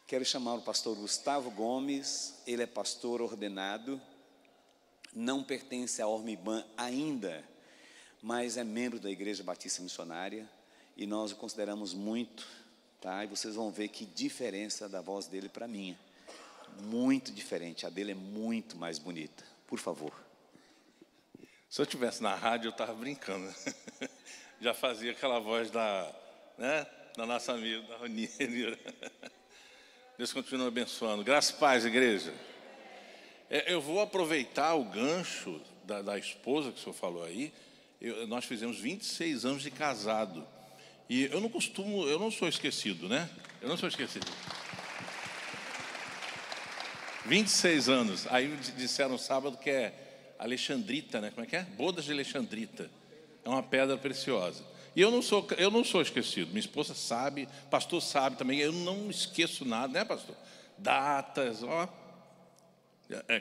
Quero chamar o pastor Gustavo Gomes. Ele é pastor ordenado, não pertence à Ormiban ainda, mas é membro da Igreja Batista Missionária, e nós o consideramos muito, tá? E vocês vão ver que diferença da voz dele para a minha. Muito diferente, a dele é muito mais bonita. Por favor. Se eu estivesse na rádio, eu estava brincando. Já fazia aquela voz da nossa amiga, da Roni. Deus continua abençoando. Graça e paz, igreja. Eu vou aproveitar o gancho da esposa que o senhor falou aí. Nós fizemos 26 anos de casado. E eu não sou esquecido, né? Eu não sou esquecido. 26 anos. Aí disseram sábado que é Alexandrita, né? Como é que é? Bodas de Alexandrita. É uma pedra preciosa. E eu não sou esquecido. Minha esposa sabe, pastor sabe também. Eu não esqueço nada, né, pastor? Datas, ó.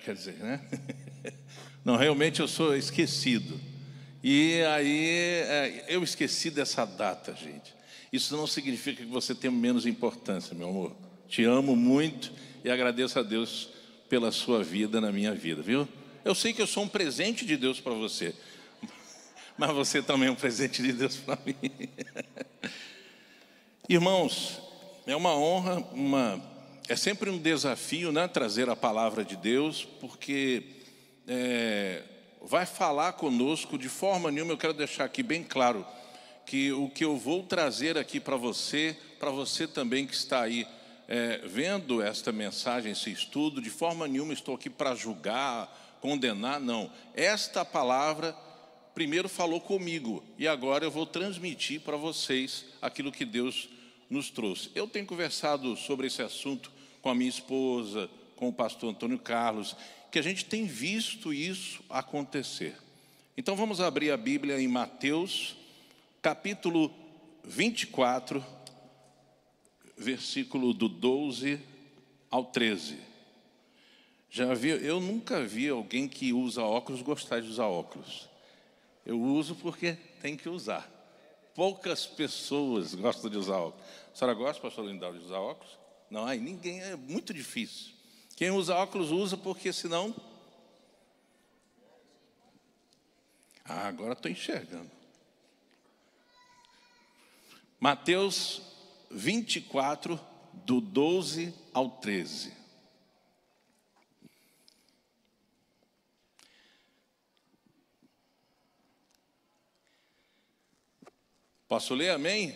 Quer dizer, né? Não, realmente eu sou esquecido. E aí, eu esqueci dessa data, gente. Isso não significa que você tenha menos importância, meu amor. Te amo muito e agradeço a Deus pela sua vida na minha vida, viu? Eu sei que eu sou um presente de Deus para você, mas você também é um presente de Deus para mim. Irmãos, é uma honra, é sempre um desafio, né, trazer a palavra de Deus, porque vai falar conosco de forma nenhuma. Eu quero deixar aqui bem claro que o que eu vou trazer aqui para você também que está aí vendo esta mensagem, esse estudo, de forma nenhuma estou aqui para julgar, condenar, não. Esta palavra primeiro falou comigo e agora eu vou transmitir para vocês aquilo que Deus nos trouxe. Eu tenho conversado sobre esse assunto com a minha esposa, com o pastor Antônio Carlos, que a gente tem visto isso acontecer. Então vamos abrir a Bíblia em Mateus, capítulo 24, versículo do 12 ao 13. Eu nunca vi alguém que usa óculos gostar de usar óculos. Eu uso porque tem que usar. Poucas pessoas gostam de usar óculos. A senhora gosta, pastor Lindau, de usar óculos? Não, aí ninguém, é muito difícil. Quem usa óculos usa porque senão... agora estou enxergando. Mateus 24, do 12 ao 13. Posso ler, amém?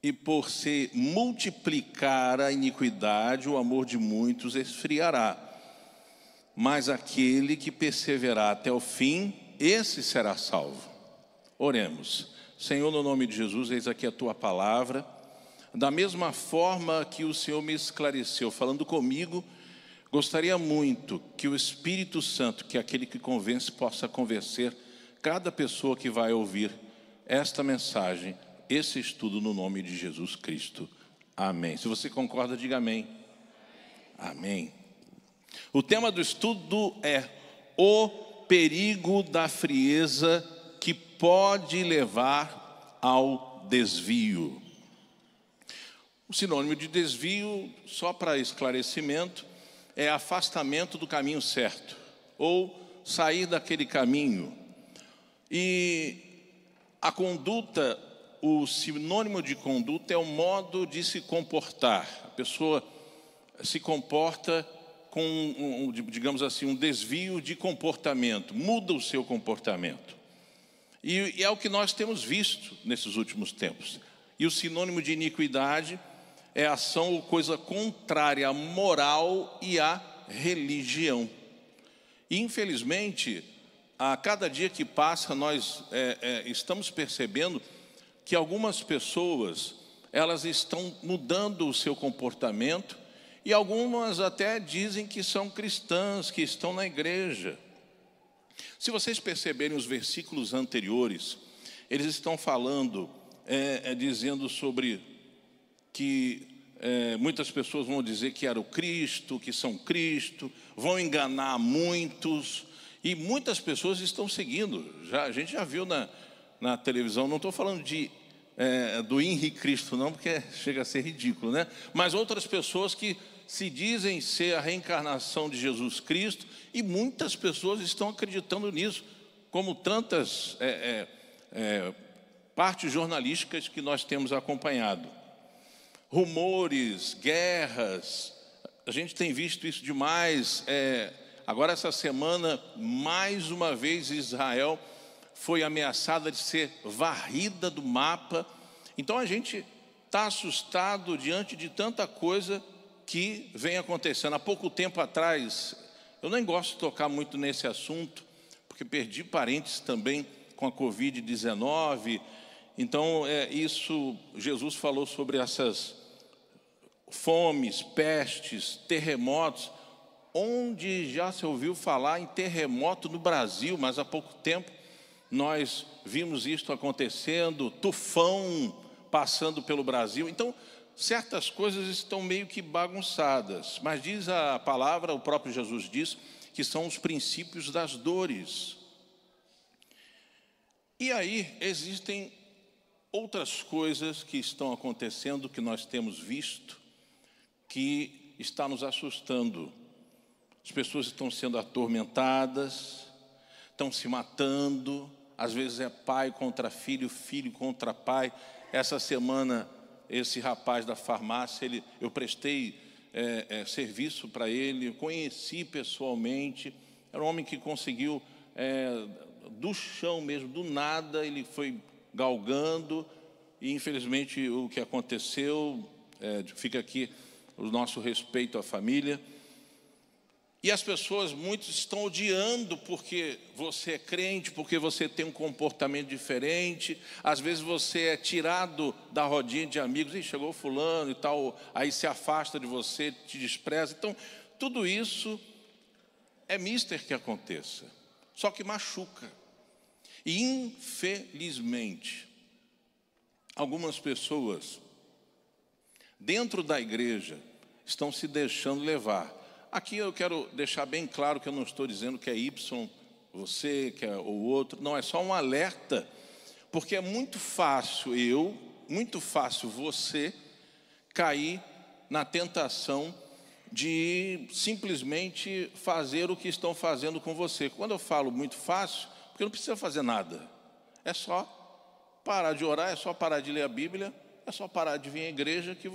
E por se multiplicar a iniquidade, o amor de muitos esfriará. Mas aquele que perseverar até o fim, esse será salvo. Oremos. Senhor, no nome de Jesus, eis aqui a tua palavra. Da mesma forma que o Senhor me esclareceu, falando comigo, gostaria muito que o Espírito Santo, que é aquele que convence, possa convencer cada pessoa que vai ouvir esta mensagem, esse estudo, no nome de Jesus Cristo. Amém. Se você concorda, diga amém. Amém. O tema do estudo é o perigo da frieza que pode levar ao desvio. O sinônimo de desvio, só para esclarecimento, é afastamento do caminho certo, ou sair daquele caminho. E a conduta, o sinônimo de conduta é o modo de se comportar. A pessoa se comporta com, digamos assim, um desvio de comportamento, muda o seu comportamento. E é o que nós temos visto nesses últimos tempos. E o sinônimo de iniquidade é ação ou coisa contrária à moral e à religião. E, infelizmente, a cada dia que passa, nós estamos percebendo que algumas pessoas, elas estão mudando o seu comportamento, e algumas até dizem que são cristãs, que estão na igreja. Se vocês perceberem os versículos anteriores, eles estão falando, dizendo sobre que muitas pessoas vão dizer que era o Cristo, que são Cristo, vão enganar muitos, e muitas pessoas estão seguindo. A gente já viu na televisão, não estou falando de do Henrique Cristo, não, porque chega a ser ridículo, né? Mas outras pessoas que se dizem ser a reencarnação de Jesus Cristo, e muitas pessoas estão acreditando nisso, como tantas partes jornalísticas que nós temos acompanhado. Rumores, guerras, a gente tem visto isso demais. Agora, essa semana, mais uma vez, Israel foi ameaçada de ser varrida do mapa. Então, a gente está assustado diante de tanta coisa que vem acontecendo. Há pouco tempo atrás, eu nem gosto de tocar muito nesse assunto, porque perdi parentes também com a Covid-19. Então, Jesus falou sobre essas fomes, pestes, terremotos. Onde já se ouviu falar em terremoto no Brasil, mas há pouco tempo nós vimos isto acontecendo, tufão passando pelo Brasil. Então, certas coisas estão meio que bagunçadas, mas diz a palavra, o próprio Jesus diz, que são os princípios das dores. E aí existem outras coisas que estão acontecendo, que nós temos visto, que está nos assustando. As pessoas estão sendo atormentadas, estão se matando, às vezes é pai contra filho, filho contra pai. Essa semana, esse rapaz da farmácia, eu prestei serviço para ele, eu conheci pessoalmente. Era um homem que conseguiu, do chão mesmo, do nada, ele foi galgando, e infelizmente o que aconteceu, fica aqui o nosso respeito à família. E as pessoas, muitos estão odiando porque você é crente, porque você tem um comportamento diferente. Às vezes você é tirado da rodinha de amigos, e chegou fulano e tal, aí se afasta de você, te despreza. Então, tudo isso é mister que aconteça, só que machuca. E infelizmente, algumas pessoas dentro da igreja estão se deixando levar. Aqui eu quero deixar bem claro que eu não estou dizendo que é Y, você, que é o outro. Não, é só um alerta, porque é muito fácil muito fácil você cair na tentação de simplesmente fazer o que estão fazendo com você. Quando eu falo muito fácil, porque não precisa fazer nada. É só parar de orar, é só parar de ler a Bíblia, é só parar de vir à igreja, que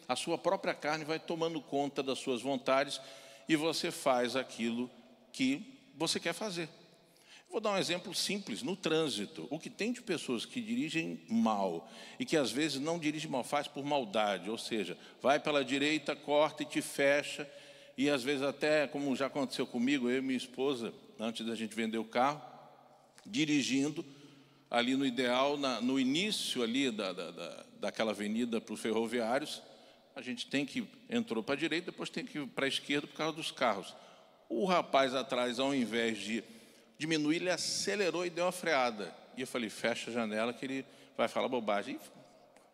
a sua própria carne vai tomando conta das suas vontades e você faz aquilo que você quer fazer. Vou dar um exemplo simples, no trânsito. O que tem de pessoas que dirigem mal e que às vezes não dirigem mal, faz por maldade, ou seja, vai pela direita, corta e te fecha, e às vezes até, como já aconteceu comigo, eu e minha esposa, antes da gente vender o carro, dirigindo ali no Ideal, no início ali daquela avenida para os ferroviários, a gente entrou para a direita, depois tem que ir para a esquerda por causa dos carros. O rapaz atrás, ao invés de diminuir, ele acelerou e deu uma freada. E eu falei, fecha a janela que ele vai falar bobagem. E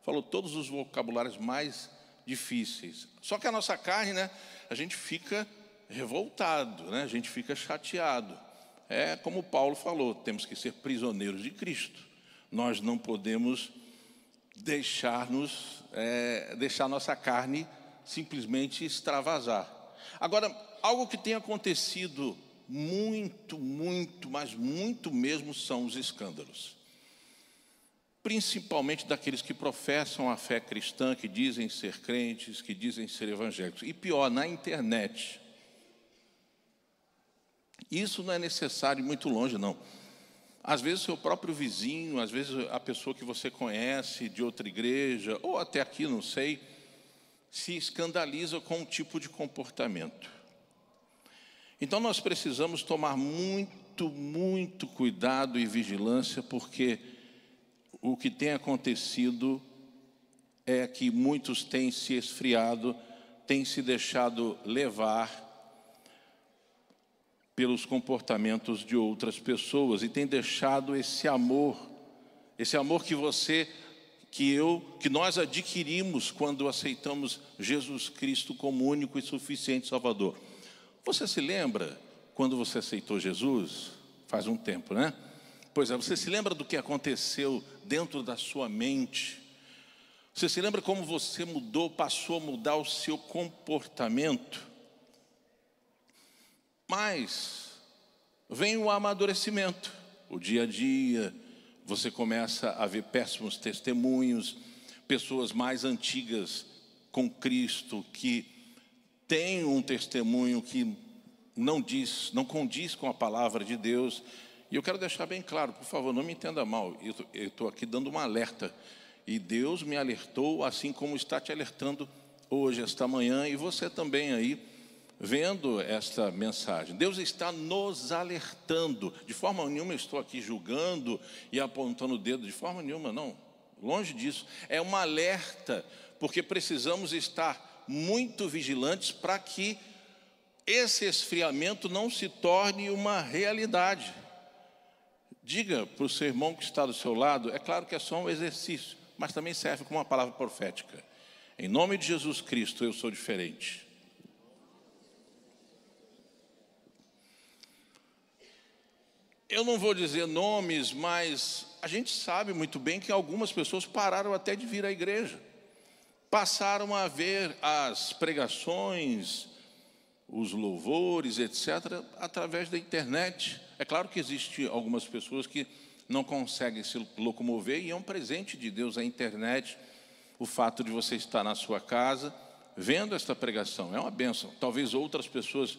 falou todos os vocabulários mais difíceis. Só que a nossa carne, né, a gente fica revoltado, né, a gente fica chateado. É como Paulo falou, temos que ser prisioneiros de Cristo. Nós não podemos deixar nossa carne simplesmente extravasar. Agora, algo que tem acontecido muito, mas muito mesmo, são os escândalos. Principalmente daqueles que professam a fé cristã, que dizem ser crentes, que dizem ser evangélicos. E pior, na internet. Isso não é necessário ir muito longe, não. Às vezes o seu próprio vizinho, às vezes a pessoa que você conhece de outra igreja, ou até aqui, não sei, se escandaliza com um tipo de comportamento. Então nós precisamos tomar muito cuidado e vigilância, porque o que tem acontecido é que muitos têm se esfriado, têm se deixado levar pelos comportamentos de outras pessoas e tem deixado esse amor que nós adquirimos quando aceitamos Jesus Cristo como único e suficiente Salvador. Você se lembra quando você aceitou Jesus? Faz um tempo, né? Pois é, você se lembra do que aconteceu dentro da sua mente? Você se lembra como você mudou, passou a mudar o seu comportamento? Mas vem o amadurecimento, o dia a dia, você começa a ver péssimos testemunhos, pessoas mais antigas com Cristo, que têm um testemunho que não condiz com a palavra de Deus. E eu quero deixar bem claro, por favor, não me entenda mal, eu estou aqui dando um alerta. E Deus me alertou, assim como está te alertando hoje, esta manhã, e você também aí, vendo esta mensagem. Deus está nos alertando. De forma nenhuma eu estou aqui julgando e apontando o dedo, de forma nenhuma, não. Longe disso. É um alerta, porque precisamos estar muito vigilantes para que esse esfriamento não se torne uma realidade. Diga para o seu irmão que está do seu lado, é claro que é só um exercício, mas também serve como uma palavra profética. Em nome de Jesus Cristo, eu sou diferente. Eu não vou dizer nomes, mas a gente sabe muito bem que algumas pessoas pararam até de vir à igreja. Passaram a ver as pregações, os louvores, etc., através da internet. É claro que existem algumas pessoas que não conseguem se locomover, e é um presente de Deus a internet, o fato de você estar na sua casa, vendo esta pregação. É uma bênção. Talvez outras pessoas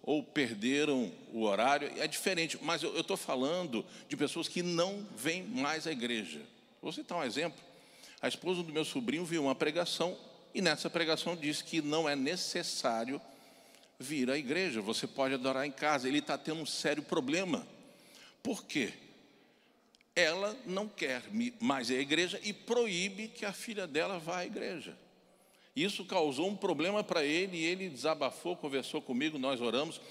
ou perderam o horário, é diferente, mas eu estou falando de pessoas que não vêm mais à igreja. Vou citar um exemplo. A esposa do meu sobrinho viu uma pregação, e nessa pregação diz que não é necessário vir à igreja, você pode adorar em casa. Ele está tendo um sério problema. Por quê? Ela não quer mais ir à igreja e proíbe que a filha dela vá à igreja. Isso causou um problema para ele, e ele desabafou, conversou comigo, nós oramos.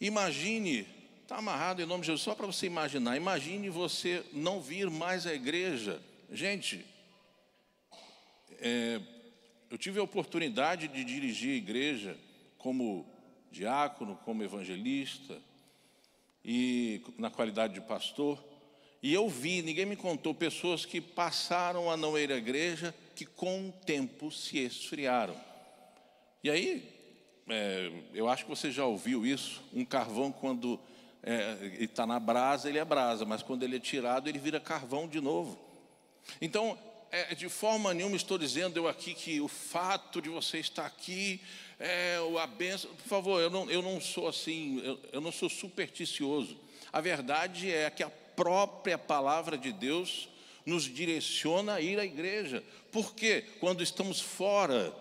Imagine, está amarrado em nome de Jesus, só para você imaginar, imagine você não vir mais à igreja. Gente, eu tive a oportunidade de dirigir a igreja como diácono, como evangelista, e na qualidade de pastor, e eu vi, ninguém me contou, pessoas que passaram a não ir à igreja, que com o tempo se esfriaram. E aí, eu acho que você já ouviu isso, um carvão quando ele está na brasa, ele é brasa, mas quando ele é tirado, ele vira carvão de novo. Então, de forma nenhuma estou dizendo eu aqui que o fato de você estar aqui a bênção. Por favor, eu não sou assim, eu não sou supersticioso. A verdade é que a própria palavra de Deus nos direciona a ir à igreja. Porque quando estamos fora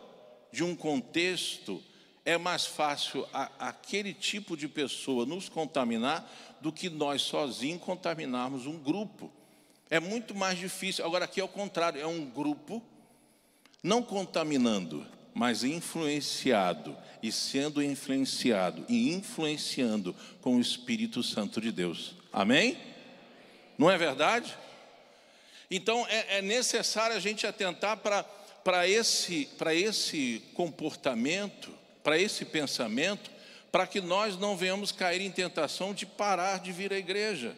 de um contexto, é mais fácil aquele tipo de pessoa nos contaminar do que nós sozinhos contaminarmos um grupo. É muito mais difícil. Agora aqui é o contrário, é um grupo não contaminando, mas influenciado, e sendo influenciado e influenciando com o Espírito Santo de Deus. Amém? Não é verdade? Então é necessário a gente atentar para esse comportamento, para esse pensamento, para que nós não venhamos cair em tentação de parar de vir à igreja.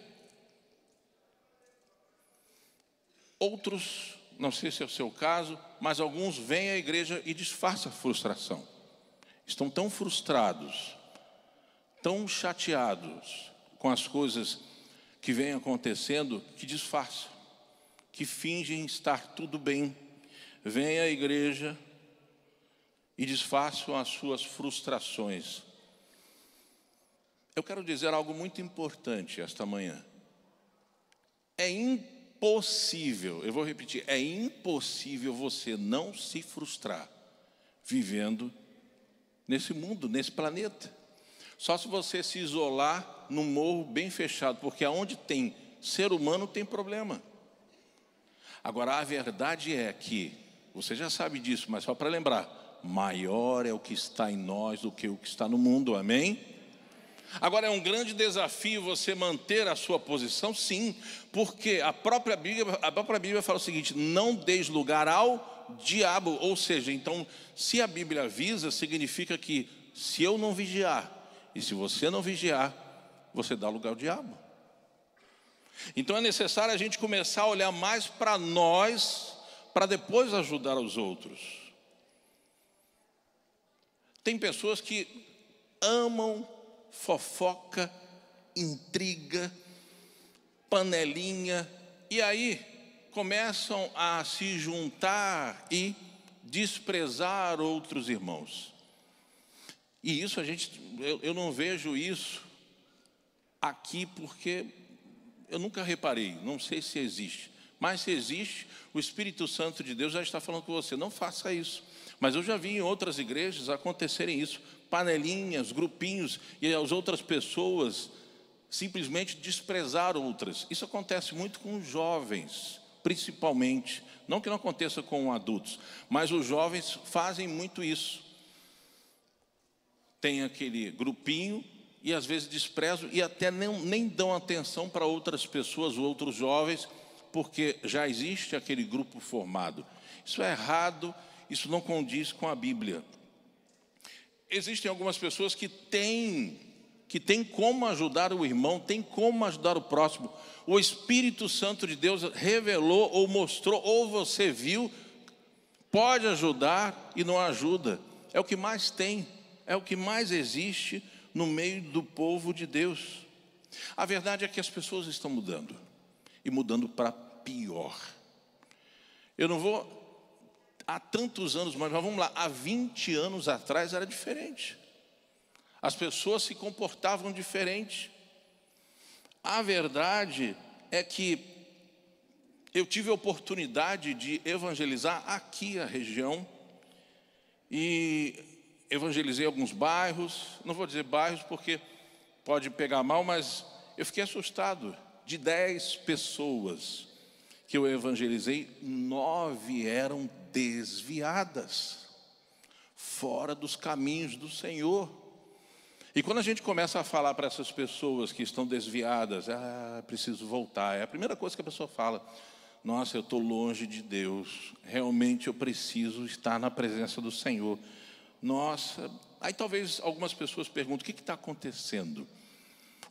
Outros, não sei se é o seu caso, mas alguns vêm à igreja e disfarçam a frustração. Estão tão frustrados, tão chateados com as coisas que vêm acontecendo, que disfarçam, que fingem estar tudo bem. Vêm à igreja e disfarçam as suas frustrações. Eu quero dizer algo muito importante esta manhã. É impossível, eu vou repetir, é impossível você não se frustrar vivendo nesse mundo, nesse planeta. Só se você se isolar num morro bem fechado, porque aonde tem ser humano tem problema. Agora, a verdade é que, você já sabe disso, mas só para lembrar, maior é o que está em nós do que o que está no mundo, amém? Agora, é um grande desafio você manter a sua posição, sim, porque a própria Bíblia fala o seguinte: não deis lugar ao diabo. Ou seja, então, se a Bíblia avisa, significa que se eu não vigiar, e se você não vigiar, você dá lugar ao diabo. Então é necessário a gente começar a olhar mais para nós, para depois ajudar os outros. Tem pessoas que amam fofoca, intriga, panelinha, e aí começam a se juntar e desprezar outros irmãos. E isso eu não vejo isso aqui porque eu nunca reparei, não sei se existe. Mas se existe, o Espírito Santo de Deus já está falando com você, não faça isso. Mas eu já vi em outras igrejas acontecerem isso, panelinhas, grupinhos, e as outras pessoas simplesmente desprezar outras. Isso acontece muito com os jovens, principalmente. Não que não aconteça com adultos, mas os jovens fazem muito isso. Tem aquele grupinho e às vezes desprezam e até nem dão atenção para outras pessoas, outros jovens, porque já existe aquele grupo formado. Isso é errado, isso não condiz com a Bíblia. Existem algumas pessoas que têm como ajudar o irmão, têm como ajudar o próximo. O Espírito Santo de Deus revelou ou mostrou, ou você viu, pode ajudar e não ajuda. É o que mais tem, é o que mais existe no meio do povo de Deus. A verdade é que as pessoas estão mudando, e mudando para pior. Eu não vou há tantos anos, mas vamos lá, há 20 anos atrás era diferente. As pessoas se comportavam diferente. A verdade é que eu tive a oportunidade de evangelizar aqui a região e evangelizei alguns bairros, não vou dizer bairros porque pode pegar mal, mas eu fiquei assustado. De 10 pessoas que eu evangelizei, 9 eram desviadas, fora dos caminhos do Senhor. E quando a gente começa a falar para essas pessoas que estão desviadas, preciso voltar, é a primeira coisa que a pessoa fala: nossa, eu estou longe de Deus, realmente eu preciso estar na presença do Senhor. Nossa, aí talvez algumas pessoas perguntam: o que está acontecendo?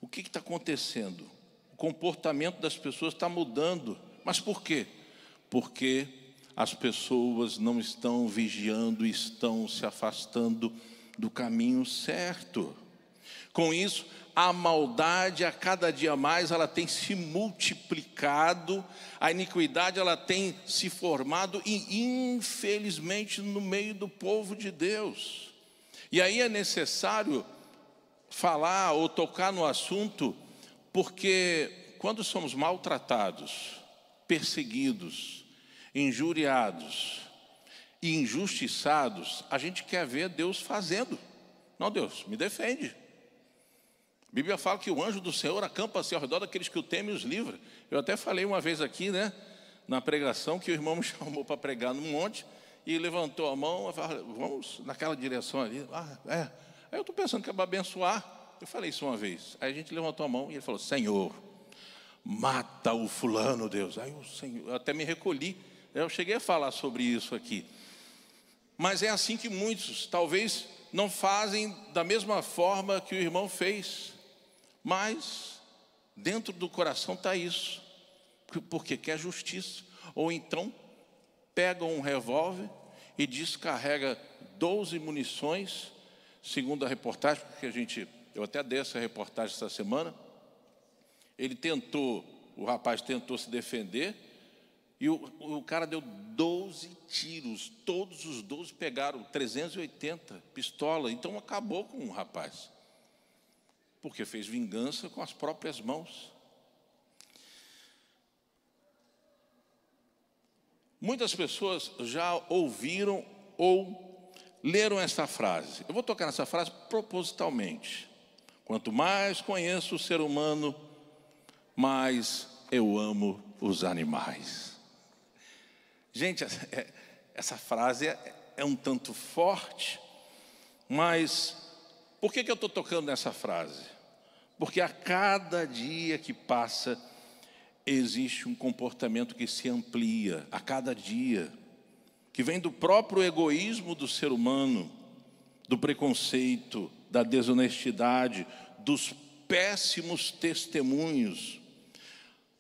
O que está acontecendo? O comportamento das pessoas está mudando. Mas por quê? Porque as pessoas não estão vigiando, estão se afastando do caminho certo. Com isso, a maldade a cada dia mais ela tem se multiplicado, a iniquidade ela tem se formado e infelizmente no meio do povo de Deus. E aí é necessário falar ou tocar no assunto, porque quando somos maltratados, perseguidos, injuriados e injustiçados, a gente quer ver Deus fazendo. Não, Deus, me defende. A Bíblia fala que o anjo do Senhor acampa-se ao redor daqueles que o temem e os livra. Eu até falei uma vez aqui, na pregação, que o irmão me chamou para pregar num monte e levantou a mão e falou: vamos naquela direção ali. Aí eu estou pensando que é para abençoar. Eu falei isso uma vez. Aí a gente levantou a mão e ele falou: Senhor, mata o fulano, Deus. Aí o Senhor, eu até me recolhi. Eu cheguei a falar sobre isso aqui. Mas é assim que muitos, talvez, não fazem da mesma forma que o irmão fez. Mas dentro do coração está isso, porque quer justiça. Ou então pega um revólver e descarrega 12 munições, segundo a reportagem, porque eu até dei essa reportagem essa semana. O rapaz tentou se defender e o cara deu 12 tiros, todos os 12 pegaram 380 pistola, então acabou com o rapaz. Porque fez vingança com as próprias mãos. Muitas pessoas já ouviram ou leram essa frase. Eu vou tocar nessa frase propositalmente. Quanto mais conheço o ser humano, mais eu amo os animais. Gente, essa frase é um tanto forte, mas por que eu estou tocando nessa frase? Porque a cada dia que passa, existe um comportamento que se amplia, a cada dia, que vem do próprio egoísmo do ser humano, do preconceito, da desonestidade, dos péssimos testemunhos.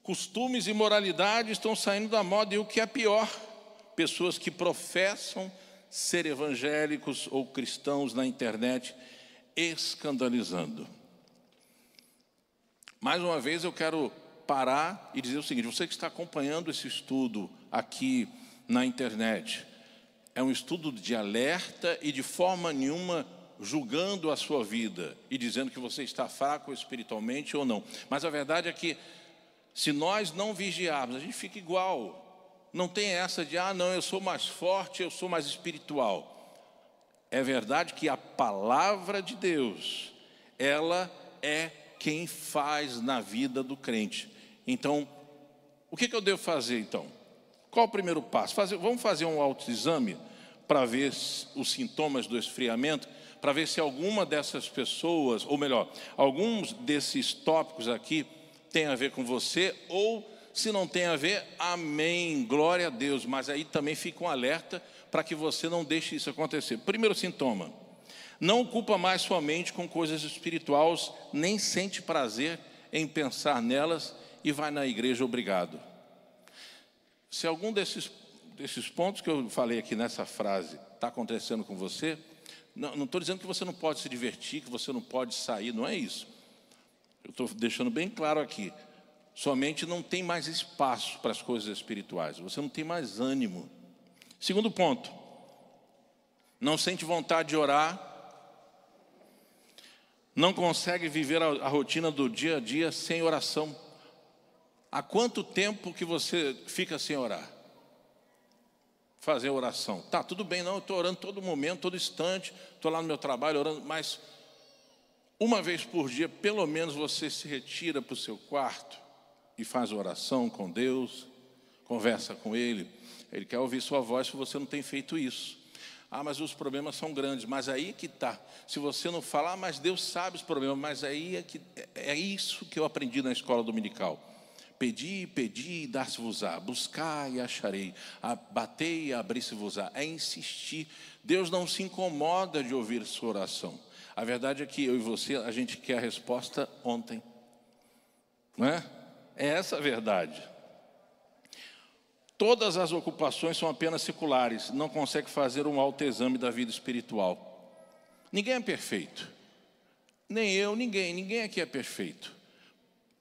Costumes e moralidade estão saindo da moda, e o que é pior, pessoas que professam ser evangélicos ou cristãos na internet, escandalizando. Mais uma vez eu quero parar e dizer o seguinte: você que está acompanhando esse estudo aqui na internet, é um estudo de alerta e de forma nenhuma julgando a sua vida e dizendo que você está fraco espiritualmente ou não. Mas a verdade é que se nós não vigiarmos, a gente fica igual. Não tem essa de, não, eu sou mais forte, eu sou mais espiritual. É verdade que a palavra de Deus, ela é quem faz na vida do crente. Então, o que eu devo fazer então? Qual o primeiro passo? Vamos fazer um autoexame para ver os sintomas do esfriamento, para ver se alguma dessas pessoas, ou melhor, alguns desses tópicos aqui tem a ver com você, ou se não tem a ver, amém, glória a Deus. Mas aí também fica um alerta para que você não deixe isso acontecer. Primeiro sintoma: não ocupa mais sua mente com coisas espirituais, nem sente prazer em pensar nelas e vai na igreja obrigado. Se algum desses pontos que eu falei aqui nessa frase está acontecendo com você, não estou dizendo que você não pode se divertir, que você não pode sair, não é isso. Eu estou deixando bem claro aqui: sua mente não tem mais espaço para as coisas espirituais, você não tem mais ânimo. Segundo ponto: não sente vontade de orar, não consegue viver a rotina do dia a dia sem oração. Há quanto tempo que você fica sem orar? Fazer oração. Tá, tudo bem, não, eu estou orando todo momento, todo instante, estou lá no meu trabalho orando, mas uma vez por dia, pelo menos você se retira para o seu quarto e faz oração com Deus, conversa com Ele. Ele quer ouvir sua voz se você não tem feito isso. Mas os problemas são grandes. Mas aí que está. Se você não falar, mas Deus sabe os problemas. Mas aí é isso que eu aprendi na escola dominical. Pedi, pedi e dar-se-vos-á. Buscar e acharei. Batei e abrir-se-vos-á. É insistir. Deus não se incomoda de ouvir sua oração. A verdade é que eu e você, a gente quer a resposta ontem. Não é? É essa a verdade. Todas as ocupações são apenas seculares. Não consegue fazer um autoexame da vida espiritual. Ninguém é perfeito. Nem eu, ninguém aqui é perfeito.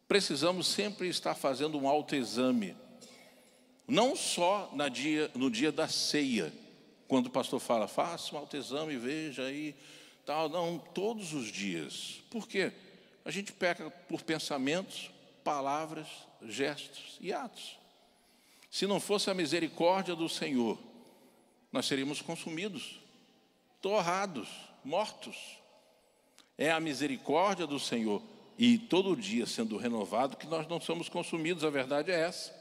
Precisamos sempre estar fazendo um autoexame. Não só no dia da ceia, quando o pastor fala, faça um autoexame, veja aí, tal. Não, todos os dias. Por quê? A gente peca por pensamentos, palavras, gestos e atos. Se não fosse a misericórdia do Senhor, nós seríamos consumidos, torrados, mortos. É a misericórdia do Senhor, e todo dia sendo renovado, que nós não somos consumidos. A verdade é essa.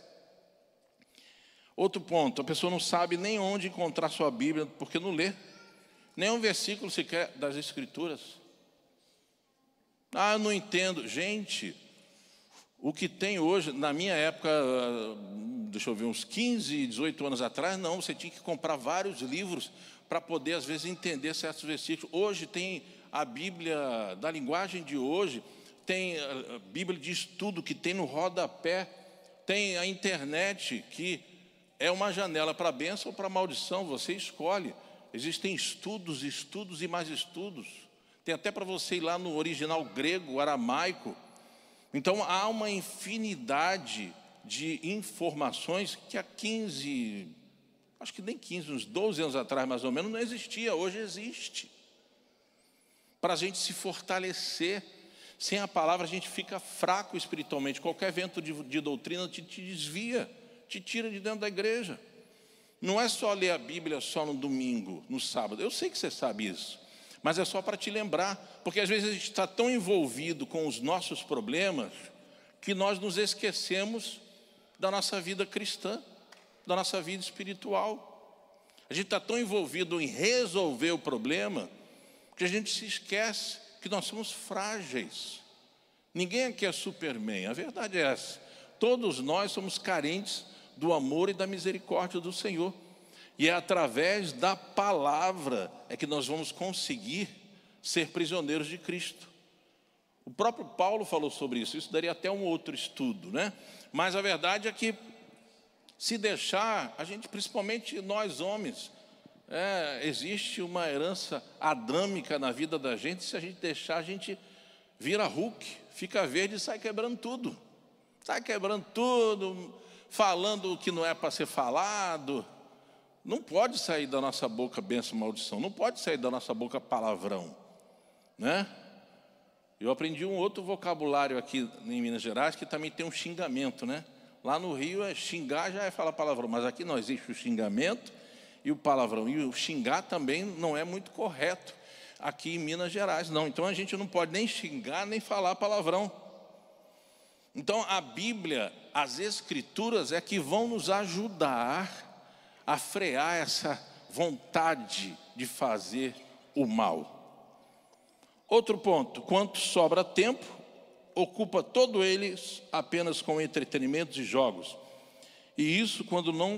Outro ponto: a pessoa não sabe nem onde encontrar sua Bíblia, porque não lê nem um versículo sequer das Escrituras. Eu não entendo. Gente, o que tem hoje, na minha época, deixa eu ver, uns 15, 18 anos atrás, não, você tinha que comprar vários livros para poder, às vezes, entender certos versículos. Hoje tem a Bíblia da linguagem de hoje, tem a Bíblia de estudo que tem no rodapé, tem a internet que é uma janela para a bênção ou para a maldição, você escolhe. Existem estudos e mais estudos. Tem até para você ir lá no original grego, aramaico. Então há uma infinidade de informações que há 15, acho que nem 15, uns 12 anos atrás mais ou menos, não existia, hoje existe. Para a gente se fortalecer. Sem a palavra a gente fica fraco espiritualmente. Qualquer vento de doutrina te desvia, te tira de dentro da igreja. Não é só ler a Bíblia só no domingo, no sábado. Eu sei que você sabe isso, mas é só para te lembrar. Porque às vezes a gente está tão envolvido com os nossos problemas que nós nos esquecemos da nossa vida cristã, da nossa vida espiritual. A gente está tão envolvido em resolver o problema que a gente se esquece que nós somos frágeis. Ninguém aqui é Superman, a verdade é essa. Todos nós somos carentes do amor e da misericórdia do Senhor. E é através da palavra é que nós vamos conseguir ser prisioneiros de Cristo. O próprio Paulo falou sobre isso. Isso daria até um outro estudo, né? Mas a verdade é que, se deixar, a gente, principalmente nós homens, existe uma herança adâmica na vida da gente. Se a gente deixar, a gente vira Hulk, fica verde e sai quebrando tudo. Sai quebrando tudo, falando o que não é para ser falado. Não pode sair da nossa boca bênção e maldição. Não pode sair da nossa boca palavrão, né? Eu aprendi um outro vocabulário aqui em Minas Gerais, que também tem um xingamento, né? Lá no Rio, xingar já é falar palavrão, mas aqui não existe o xingamento e o palavrão. E o xingar também não é muito correto aqui em Minas Gerais, não. Então a gente não pode nem xingar, nem falar palavrão. Então a Bíblia, as Escrituras é que vão nos ajudar a frear essa vontade de fazer o mal. Outro ponto, quanto sobra tempo, ocupa todo ele apenas com entretenimentos e jogos. E isso quando não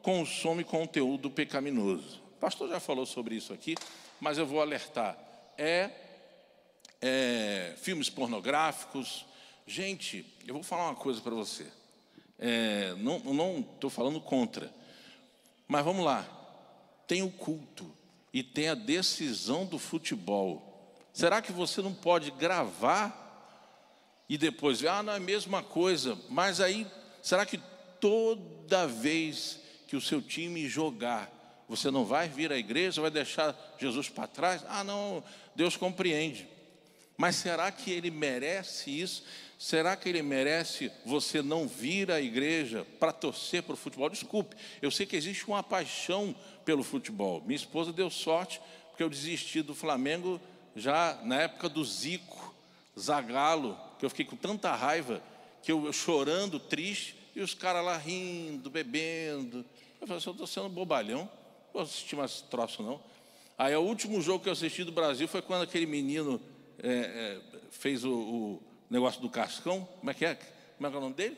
consome conteúdo pecaminoso. O pastor já falou sobre isso aqui, mas eu vou alertar. Filmes pornográficos. Gente, eu vou falar uma coisa para você. Não estou falando contra. Mas vamos lá. Tem o culto e tem a decisão do futebol. Será que você não pode gravar e depois ver, não é a mesma coisa, mas aí, será que toda vez que o seu time jogar, você não vai vir à igreja, vai deixar Jesus para trás? Não, Deus compreende. Mas será que ele merece isso? Será que ele merece você não vir à igreja para torcer para o futebol? Desculpe, eu sei que existe uma paixão pelo futebol. Minha esposa deu sorte, porque eu desisti do Flamengo já na época do Zico, Zagallo, que eu fiquei com tanta raiva, que eu chorando, triste, e os caras lá rindo, bebendo. Eu falei, eu estou sendo bobalhão, não vou assistir mais esse troço não. Aí o último jogo que eu assisti do Brasil foi quando aquele menino fez o negócio do cascão. Como é que é o nome dele?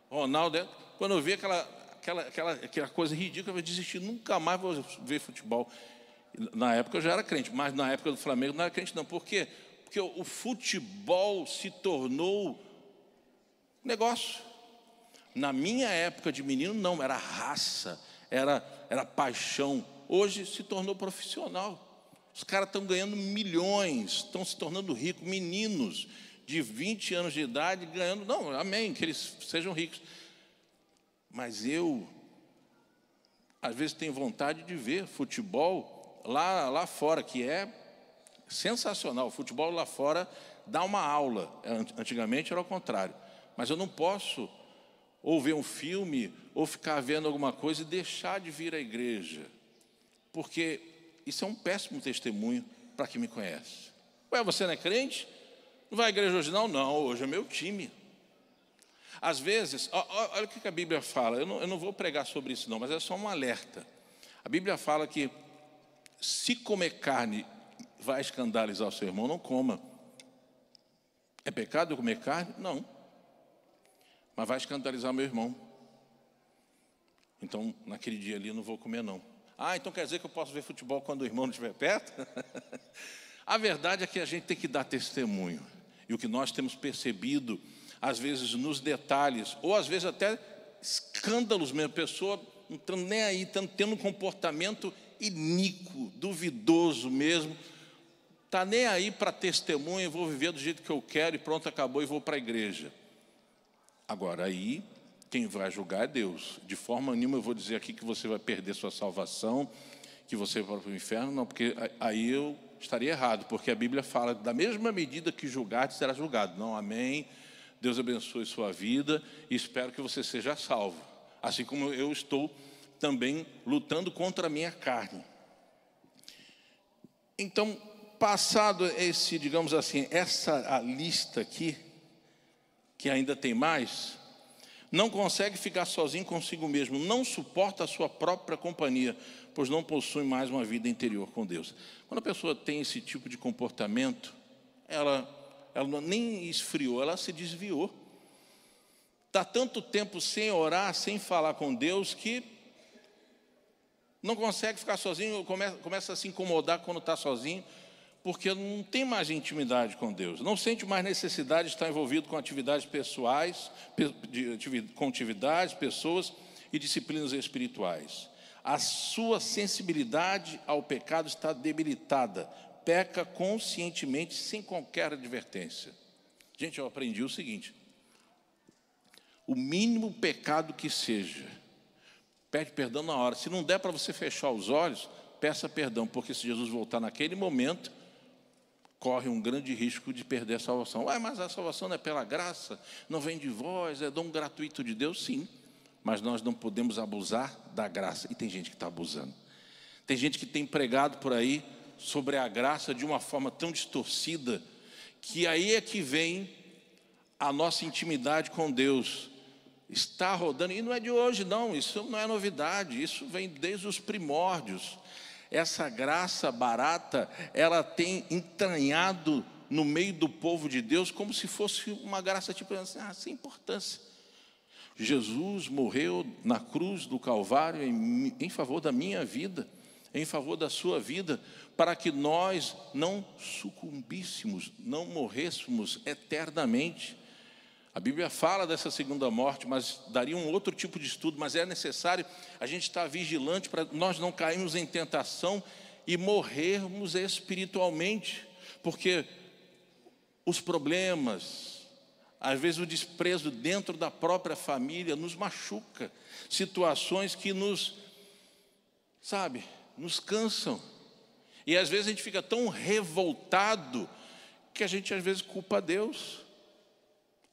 Ronaldo. Quando eu vi aquela coisa ridícula, eu desisti, nunca mais vou ver futebol. Na época eu já era crente, mas na época do Flamengo não era crente não. Por quê? Porque o futebol se tornou negócio. Na minha época de menino, não, era raça, era paixão. Hoje se tornou profissional. Os caras estão ganhando milhões, estão se tornando ricos. Meninos de 20 anos de idade ganhando, não, amém, que eles sejam ricos. Mas eu, às vezes, tenho vontade de ver futebol lá fora, que é sensacional. O futebol lá fora dá uma aula. Antigamente era o contrário. Mas eu não posso ou ver um filme ou ficar vendo alguma coisa e deixar de vir à igreja, porque isso é um péssimo testemunho para quem me conhece. Você não é crente? Não vai à igreja hoje não? Não, hoje é meu time. Às vezes, olha o que a Bíblia fala. Eu não vou pregar sobre isso não, mas é só um alerta. A Bíblia fala que se comer carne vai escandalizar o seu irmão, não coma. É pecado eu comer carne? Não. Mas vai escandalizar meu irmão. Então, naquele dia ali, eu não vou comer não. Então quer dizer que eu posso ver futebol quando o irmão não estiver perto? A verdade é que a gente tem que dar testemunho. E o que nós temos percebido, às vezes nos detalhes, ou às vezes até escândalos mesmo, a pessoa não está nem aí, está tendo um comportamento iníquo, duvidoso mesmo, está nem aí para testemunho, vou viver do jeito que eu quero e pronto, acabou e vou para a igreja. Agora aí, quem vai julgar é Deus. De forma nenhuma eu vou dizer aqui que você vai perder sua salvação, que você vai para o inferno, não, porque aí eu estaria errado, porque a Bíblia fala, da mesma medida que julgar, será julgado. Não, amém, Deus abençoe sua vida e espero que você seja salvo. Assim como eu estou também lutando contra a minha carne. Então, passado esse, digamos assim, essa lista aqui, que ainda tem mais, não consegue ficar sozinho consigo mesmo, não suporta a sua própria companhia, pois não possui mais uma vida interior com Deus. Quando a pessoa tem esse tipo de comportamento, ela nem esfriou, ela se desviou. Está tanto tempo sem orar, sem falar com Deus, que não consegue ficar sozinho, começa a se incomodar quando está sozinho, porque não tem mais intimidade com Deus, não sente mais necessidade de estar envolvido com atividades pessoais, com atividades, pessoas e disciplinas espirituais. A sua sensibilidade ao pecado está debilitada, peca conscientemente, sem qualquer advertência. Gente, eu aprendi o seguinte: o mínimo pecado que seja, pede perdão na hora. Se não der para você fechar os olhos, peça perdão, porque se Jesus voltar naquele momento, corre um grande risco de perder a salvação. Mas a salvação não é pela graça, não vem de vós, é dom gratuito de Deus. Sim, mas nós não podemos abusar da graça. E tem gente que está abusando. Tem gente que tem pregado por aí sobre a graça de uma forma tão distorcida, que aí é que vem a nossa intimidade com Deus. Está rodando, e não é de hoje não, isso não é novidade, isso vem desde os primórdios. Essa graça barata, ela tem entranhado no meio do povo de Deus como se fosse uma graça tipo assim, sem importância. Jesus morreu na cruz do Calvário em favor da minha vida, em favor da sua vida, para que nós não sucumbíssemos, não morrêssemos eternamente. A Bíblia fala dessa segunda morte, mas daria um outro tipo de estudo, mas é necessário a gente estar vigilante para nós não cairmos em tentação e morrermos espiritualmente, porque os problemas, às vezes o desprezo dentro da própria família nos machuca, situações que nos cansam, e às vezes a gente fica tão revoltado que a gente às vezes culpa a Deus.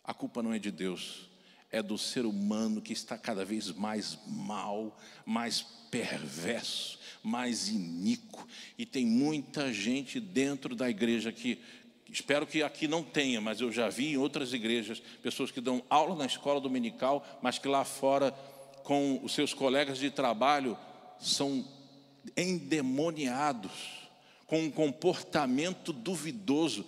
A culpa não é de Deus, é do ser humano que está cada vez mais mal, mais perverso, mais iníquo. E tem muita gente dentro da igreja que, espero que aqui não tenha, mas eu já vi em outras igrejas, pessoas que dão aula na escola dominical, mas que lá fora, com os seus colegas de trabalho, são endemoniados, com um comportamento duvidoso,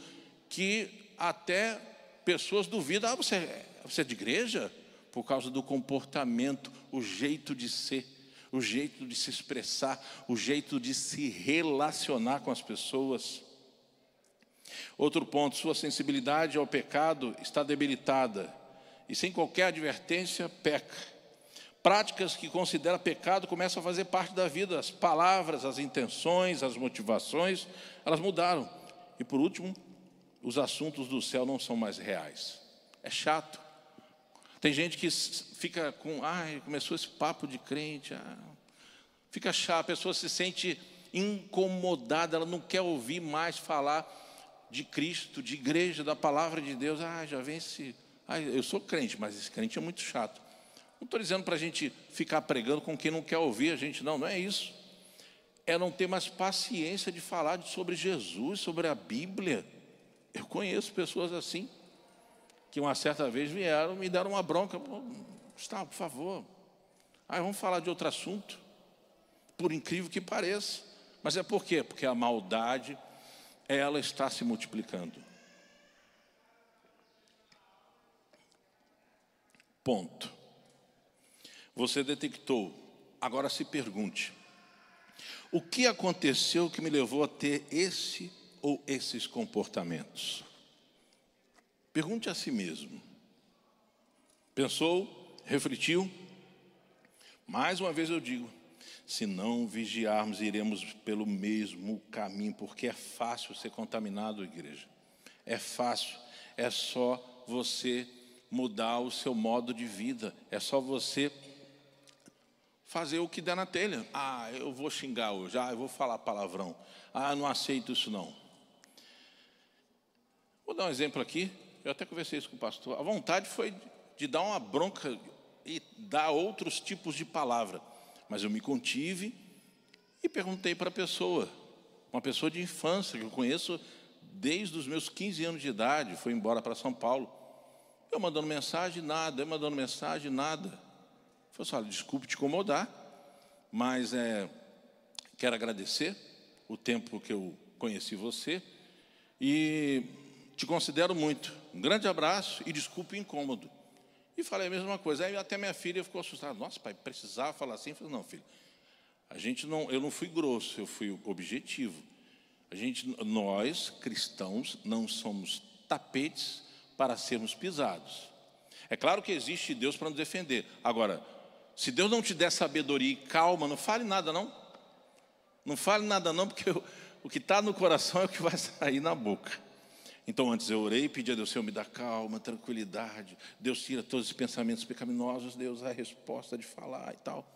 que até pessoas duvidam, você é de igreja? Por causa do comportamento, o jeito de ser, o jeito de se expressar, o jeito de se relacionar com as pessoas. Outro ponto, sua sensibilidade ao pecado está debilitada, e sem qualquer advertência, peca. Práticas que considera pecado começam a fazer parte da vida, as palavras, as intenções, as motivações, elas mudaram. E por último, os assuntos do céu não são mais reais. É chato. Tem gente que fica com, começou esse papo de crente, fica chato, a pessoa se sente incomodada, ela não quer ouvir mais falar de Cristo, de igreja, da palavra de Deus. Já vem esse, eu sou crente, mas esse crente é muito chato. Não estou dizendo para a gente ficar pregando com quem não quer ouvir a gente, não é isso. É não ter mais paciência de falar sobre Jesus, sobre a Bíblia. Eu conheço pessoas assim, que uma certa vez vieram, me deram uma bronca. Gustavo, por favor, vamos falar de outro assunto, por incrível que pareça. Mas é por quê? Porque a maldade, ela está se multiplicando. Ponto. Você detectou, agora se pergunte, o que aconteceu que me levou a ter esse ou esses comportamentos? Pergunte a si mesmo. Pensou? Refletiu? Mais uma vez eu digo, se não vigiarmos, iremos pelo mesmo caminho, porque é fácil ser contaminado, igreja. É fácil, é só você mudar o seu modo de vida, é só você fazer o que der na telha. Eu vou xingar hoje, eu vou falar palavrão, não aceito isso não. Vou dar um exemplo aqui, eu até conversei isso com o pastor. A vontade foi de dar uma bronca e dar outros tipos de palavra, mas eu me contive e perguntei para a pessoa, uma pessoa de infância que eu conheço desde os meus 15 anos de idade, foi embora para São Paulo. Eu mandando mensagem, nada, Falei assim, olha, desculpe te incomodar, mas quero agradecer o tempo que eu conheci você e te considero muito. Um grande abraço e desculpe o incômodo. E falei a mesma coisa. Aí até minha filha ficou assustada. Nossa, pai, precisava falar assim? Eu falei, não, filho, eu não fui grosso, eu fui objetivo. Nós, cristãos, não somos tapetes para sermos pisados. É claro que existe Deus para nos defender. Agora, se Deus não te der sabedoria e calma, não fale nada não. Não fale nada não, porque o que está no coração é o que vai sair na boca. Então antes eu orei e pedi a Deus, Senhor, me dá calma, tranquilidade. Deus tira todos os pensamentos pecaminosos, Deus é a resposta de falar e tal.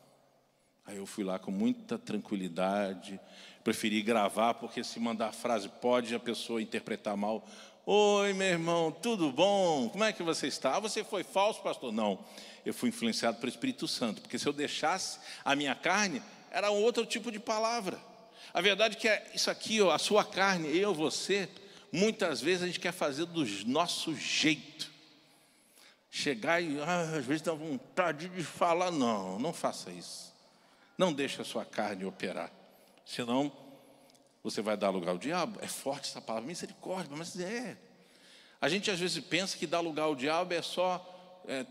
Aí eu fui lá com muita tranquilidade, preferi gravar, porque se mandar a frase pode a pessoa interpretar mal. Oi, meu irmão, tudo bom? Como é que você está? Ah, você foi falso, pastor? Não, eu fui influenciado pelo Espírito Santo, porque se eu deixasse a minha carne, era um outro tipo de palavra. A verdade é que é isso aqui, ó, a sua carne, eu, você, muitas vezes a gente quer fazer do nosso jeito. Chegar e, às vezes dá vontade de falar, não faça isso. Não deixe a sua carne operar, senão você vai dar lugar ao diabo. É forte essa palavra, misericórdia, mas é. A gente às vezes pensa que dar lugar ao diabo é só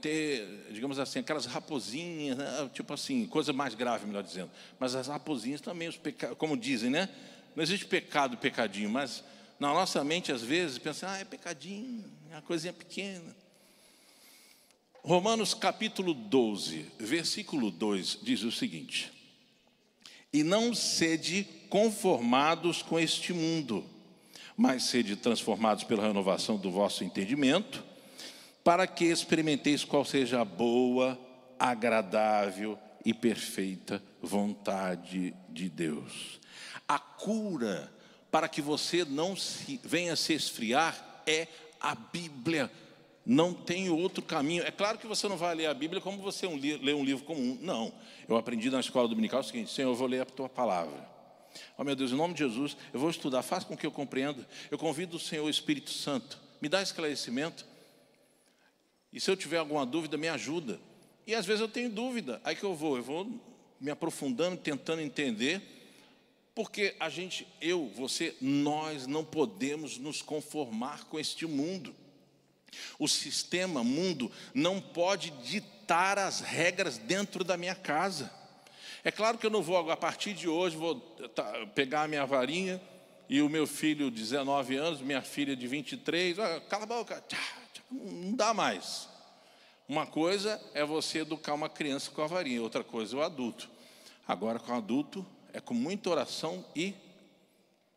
ter, digamos assim, aquelas raposinhas, né? Tipo assim, coisa mais grave, melhor dizendo. Mas as raposinhas também, os pecados, como dizem, né? Não existe pecado, pecadinho, mas na nossa mente às vezes pensa, é pecadinho, é uma coisinha pequena. Romanos capítulo 12, versículo 2 diz o seguinte: e não sede conformados com este mundo, mas sede transformados pela renovação do vosso entendimento, para que experimenteis qual seja a boa, agradável e perfeita vontade de Deus. A cura para que você não venha se esfriar é a Bíblia. Não tem outro caminho. É claro que você não vai ler a Bíblia como você lê um livro comum. Não. Eu aprendi na escola dominical o seguinte: Senhor, eu vou ler a tua palavra. Oh meu Deus, em nome de Jesus, eu vou estudar, faça com que eu compreenda. Eu convido o Senhor, o Espírito Santo, me dá esclarecimento. E se eu tiver alguma dúvida, me ajuda. E às vezes eu tenho dúvida. Aí que eu vou me aprofundando, tentando entender. Porque você, nós não podemos nos conformar com este mundo. O sistema mundo não pode ditar as regras dentro da minha casa. É claro que eu não vou, a partir de hoje, vou pegar a minha varinha e o meu filho de 19 anos, minha filha de 23, cala a boca, não dá mais. Uma coisa é você educar uma criança com a varinha, outra coisa é o adulto. Agora com o adulto é com muita oração e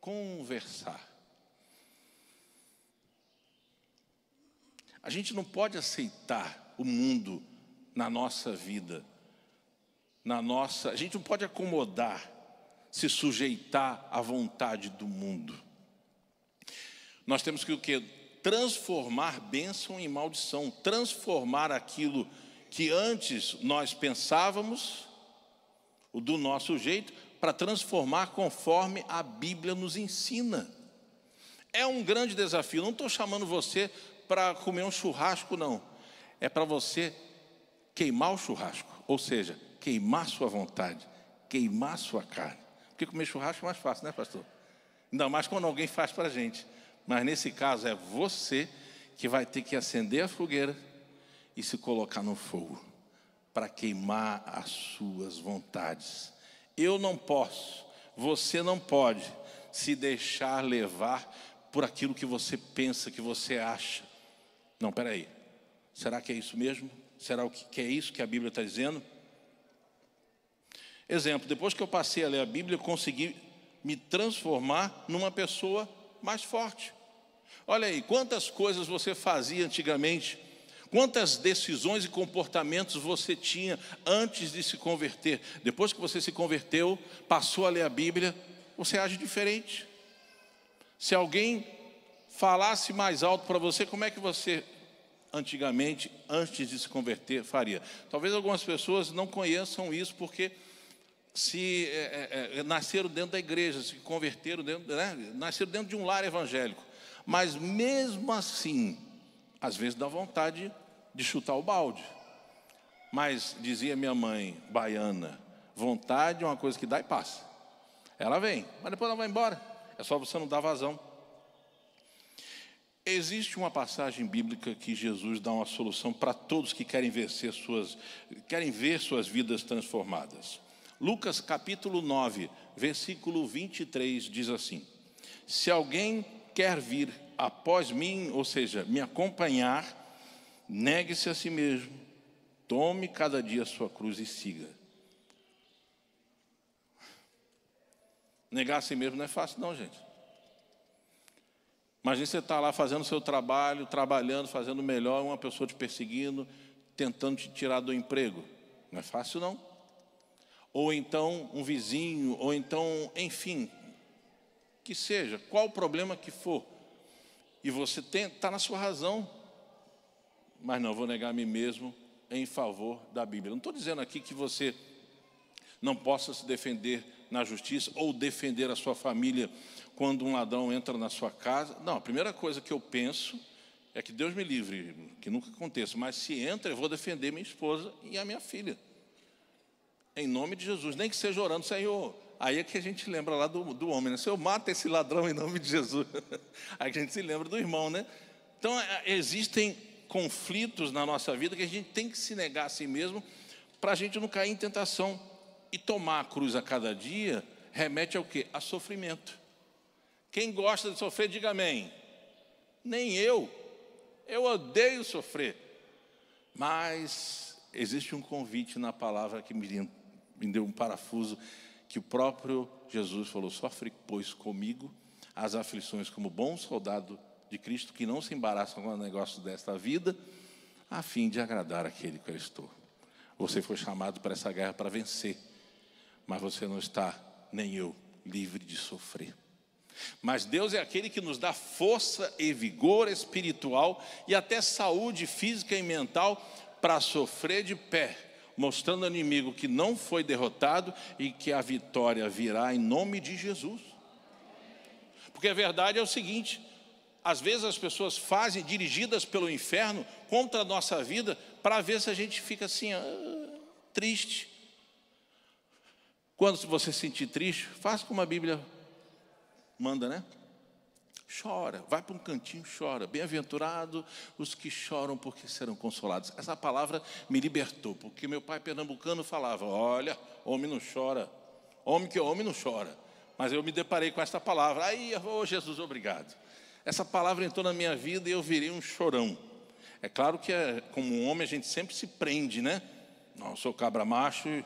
conversar. A gente não pode aceitar o mundo na nossa vida, a gente não pode acomodar, se sujeitar à vontade do mundo. Nós temos que o quê? Transformar bênção em maldição, transformar aquilo que antes nós pensávamos, o do nosso jeito, para transformar conforme a Bíblia nos ensina. É um grande desafio. Não estou chamando você para comer um churrasco, não. É para você queimar o churrasco, ou seja, queimar sua vontade, queimar sua carne. Porque comer churrasco é mais fácil, né, pastor? Ainda mais quando alguém faz para a gente. Mas nesse caso é você que vai ter que acender a fogueira e se colocar no fogo para queimar as suas vontades. Eu não posso, você não pode se deixar levar por aquilo que você pensa, que você acha. Não, peraí, será que é isso mesmo? Será que é isso que a Bíblia está dizendo? Exemplo, depois que eu passei a ler a Bíblia, eu consegui me transformar numa pessoa mais forte. Olha aí, quantas coisas você fazia antigamente, quantas decisões e comportamentos você tinha antes de se converter. Depois que você se converteu, passou a ler a Bíblia, você age diferente. Se alguém falasse mais alto para você, como é que você antigamente, antes de se converter, faria? Talvez algumas pessoas não conheçam isso porque nasceram dentro da igreja, se converteram nasceram dentro de um lar evangélico. Mas mesmo assim, às vezes dá vontade de chutar o balde. Mas dizia minha mãe baiana, vontade é uma coisa que dá e passa. Ela vem, mas depois ela vai embora. É só você não dar vazão. Existe uma passagem bíblica que Jesus dá uma solução para todos que querem ver suas vidas transformadas. Lucas capítulo 9, versículo 23 diz assim: Se alguém quer vir após mim, ou seja, me acompanhar, negue-se a si mesmo, tome cada dia a sua cruz e siga. Negar a si mesmo não é fácil não, gente. Imagina você estar lá fazendo o seu trabalho, trabalhando, fazendo melhor, uma pessoa te perseguindo, tentando te tirar do emprego. Não é fácil não. Ou então um vizinho, ou então, enfim, que seja, qual o problema que for. E você está na sua razão. Mas não, vou negar a mim mesmo em favor da Bíblia. Não estou dizendo aqui que você não possa se defender na justiça ou defender a sua família quando um ladrão entra na sua casa. Não, a primeira coisa que eu penso é que Deus me livre, que nunca aconteça, mas se entra, eu vou defender minha esposa e a minha filha. Em nome de Jesus, nem que seja orando, Senhor. Aí é que a gente lembra lá do homem, né? Senhor, mata esse ladrão em nome de Jesus. Aí a gente se lembra do irmão, né? Então, existem conflitos na nossa vida que a gente tem que se negar a si mesmo para a gente não cair em tentação. E tomar a cruz a cada dia remete ao quê? A sofrimento. Quem gosta de sofrer, diga amém. Nem eu. Eu odeio sofrer. Mas existe um convite na palavra que me deu um parafuso, que o próprio Jesus falou: sofre, pois, comigo as aflições como bom soldado de Cristo, que não se embaraça com o negócio desta vida, a fim de agradar aquele que eu estou. Você foi chamado para essa guerra para vencer, mas você não está, nem eu, livre de sofrer. Mas Deus é aquele que nos dá força e vigor espiritual e até saúde física e mental para sofrer de pé, mostrando ao inimigo que não foi derrotado e que a vitória virá em nome de Jesus. Porque a verdade é o seguinte: às vezes as pessoas fazem, dirigidas pelo inferno, contra a nossa vida, para ver se a gente fica assim, triste. Quando você se sentir triste, faça como a Bíblia manda, né? Chora, vai para um cantinho, chora. Bem-aventurado os que choram, porque serão consolados. Essa palavra me libertou, porque meu pai pernambucano falava: olha, homem não chora, homem que é homem não chora. Mas eu me deparei com essa palavra, aí, Jesus, obrigado. Essa palavra entrou na minha vida e eu virei um chorão. É claro que como um homem a gente sempre se prende, né? Não, eu sou cabra macho e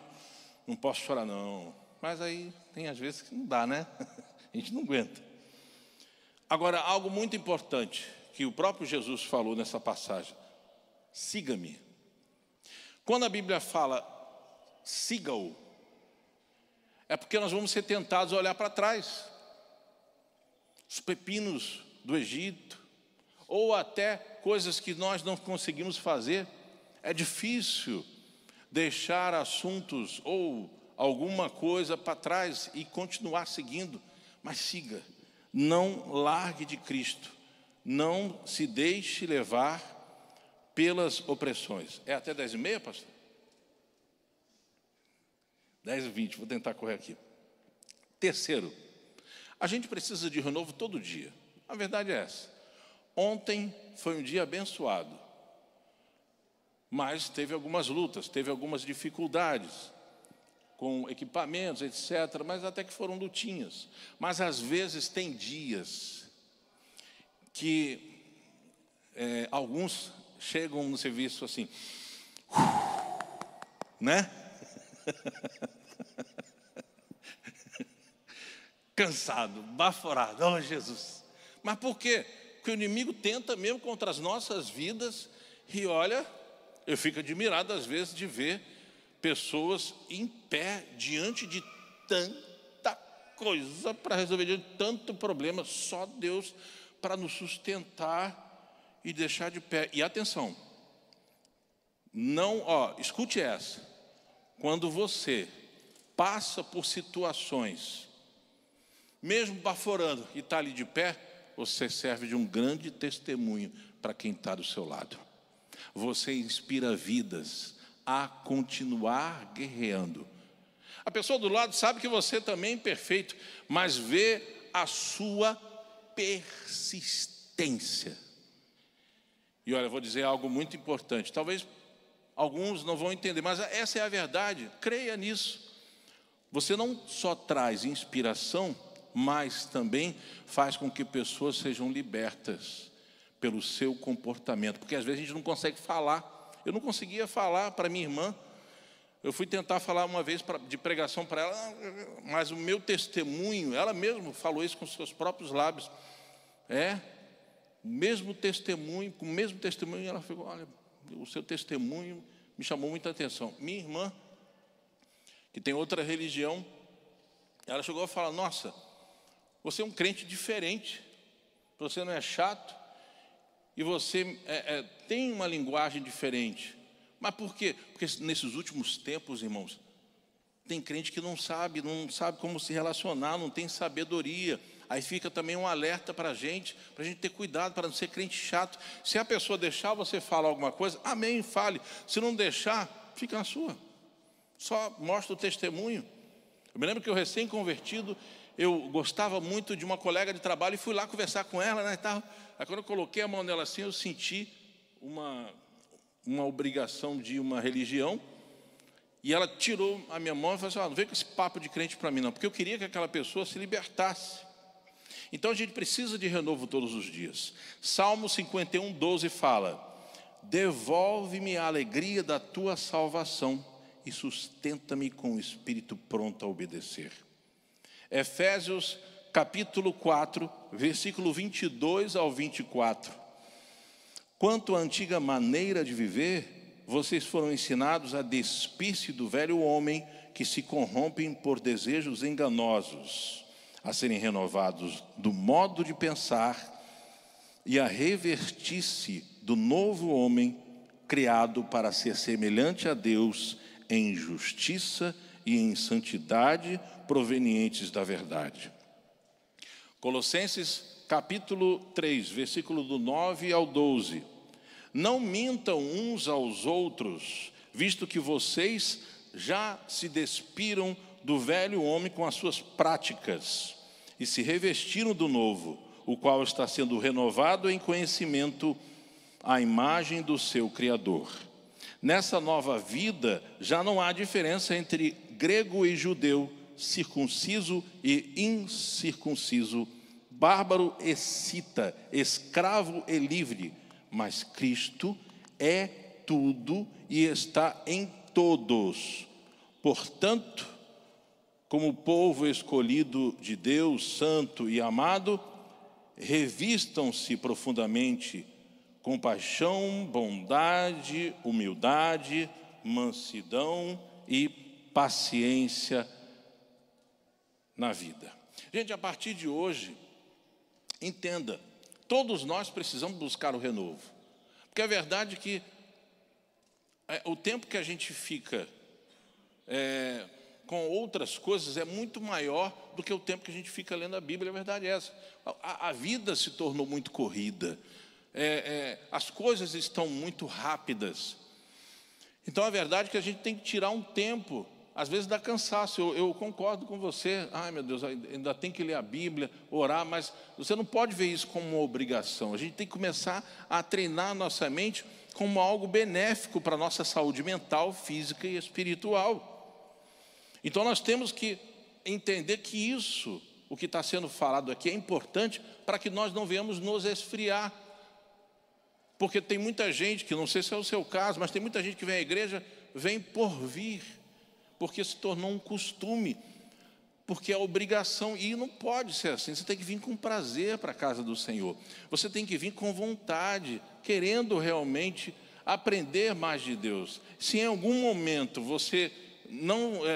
não posso chorar não. Mas aí tem às vezes que não dá, né? A gente não aguenta. Agora, algo muito importante que o próprio Jesus falou nessa passagem: siga-me. Quando a Bíblia fala siga-o, é porque nós vamos ser tentados a olhar para trás. Os pepinos do Egito, ou até coisas que nós não conseguimos fazer. É difícil deixar assuntos ou alguma coisa para trás e continuar seguindo, mas siga. Não largue de Cristo, não se deixe levar pelas opressões. É até 10h30, pastor? 10h20, vou tentar correr aqui. Terceiro, a gente precisa de renovo todo dia. A verdade é essa. Ontem foi um dia abençoado, mas teve algumas lutas, teve algumas dificuldades com equipamentos, etc., mas até que foram lutinhas. Mas às vezes tem dias que alguns chegam no serviço assim, né? Cansado, baforado, oh Jesus. Mas por quê? Porque o inimigo tenta mesmo contra as nossas vidas. E olha, eu fico admirado às vezes de ver pessoas em pé diante de tanta coisa para resolver, diante de tanto problema. Só Deus para nos sustentar e deixar de pé. E atenção, não, escute essa. Quando você passa por situações, mesmo baforando e está ali de pé, você serve de um grande testemunho para quem está do seu lado. Você inspira vidas a continuar guerreando. A pessoa do lado sabe que você também é imperfeito, mas vê a sua persistência. E olha, eu vou dizer algo muito importante. Talvez alguns não vão entender, mas essa é a verdade. Creia nisso. Você não só traz inspiração mas também faz com que pessoas sejam libertas pelo seu comportamento, porque às vezes a gente não consegue falar. Eu não conseguia falar para minha irmã. Eu fui tentar falar uma vez de pregação para ela, mas o meu testemunho, ela mesma falou isso com seus próprios lábios. Com o mesmo testemunho, ela falou: olha, o seu testemunho me chamou muita atenção. Minha irmã, que tem outra religião, ela chegou a falar: nossa, você é um crente diferente, você não é chato, e você tem uma linguagem diferente. Mas por quê? Porque nesses últimos tempos, irmãos, tem crente que não sabe como se relacionar, não tem sabedoria. Aí fica também um alerta para a gente ter cuidado, para não ser crente chato. Se a pessoa deixar você falar alguma coisa, amém, fale. Se não deixar, fica na sua. Só mostra o testemunho. Eu me lembro que eu recém-convertido, eu gostava muito de uma colega de trabalho e fui lá conversar com ela, né, e tal. Aí quando eu coloquei a mão nela assim, eu senti uma obrigação de uma religião, e ela tirou a minha mão e falou assim: não vem com esse papo de crente para mim não, porque eu queria que aquela pessoa se libertasse. Então a gente precisa de renovo todos os dias. Salmo 51, 12 fala: devolve-me a alegria da tua salvação e sustenta-me com o espírito pronto a obedecer. Efésios capítulo 4, versículo 22 ao 24. Quanto à antiga maneira de viver, vocês foram ensinados a despir-se do velho homem que se corrompem por desejos enganosos, a serem renovados do modo de pensar e a revestir-se do novo homem criado para ser semelhante a Deus em justiça e em santidade provenientes da verdade. Colossenses capítulo 3, versículo do 9 ao 12. Não mintam uns aos outros, visto que vocês já se despiram do velho homem com as suas práticas e se revestiram do novo, o qual está sendo renovado em conhecimento à imagem do seu Criador. Nessa nova vida já não há diferença entre grego e judeu, circunciso e incircunciso, bárbaro e cita, escravo e livre, mas Cristo é tudo e está em todos. Portanto, como povo escolhido de Deus, santo e amado, revistam-se profundamente compaixão, bondade, humildade, mansidão e paciência na vida. Gente, a partir de hoje, entenda, todos nós precisamos buscar o renovo. Porque é verdade que o tempo que a gente fica com outras coisas é muito maior do que o tempo que a gente fica lendo a Bíblia. A verdade é essa. A vida se tornou muito corrida. As coisas estão muito rápidas. Então a verdade é que a gente tem que tirar um tempo. Às vezes dá cansaço, eu concordo com você. Ai meu Deus, ainda tem que ler a Bíblia, orar, mas você não pode ver isso como uma obrigação. A gente tem que começar a treinar a nossa mente como algo benéfico para a nossa saúde mental, física e espiritual. Então nós temos que entender que isso, o que está sendo falado aqui, é importante para que nós não venhamos nos esfriar. Porque tem muita gente, que não sei se é o seu caso, mas tem muita gente que vem à igreja, vem por vir, porque se tornou um costume, porque é obrigação, e não pode ser assim. Você tem que vir com prazer para a casa do Senhor, você tem que vir com vontade, querendo realmente aprender mais de Deus. Se em algum momento você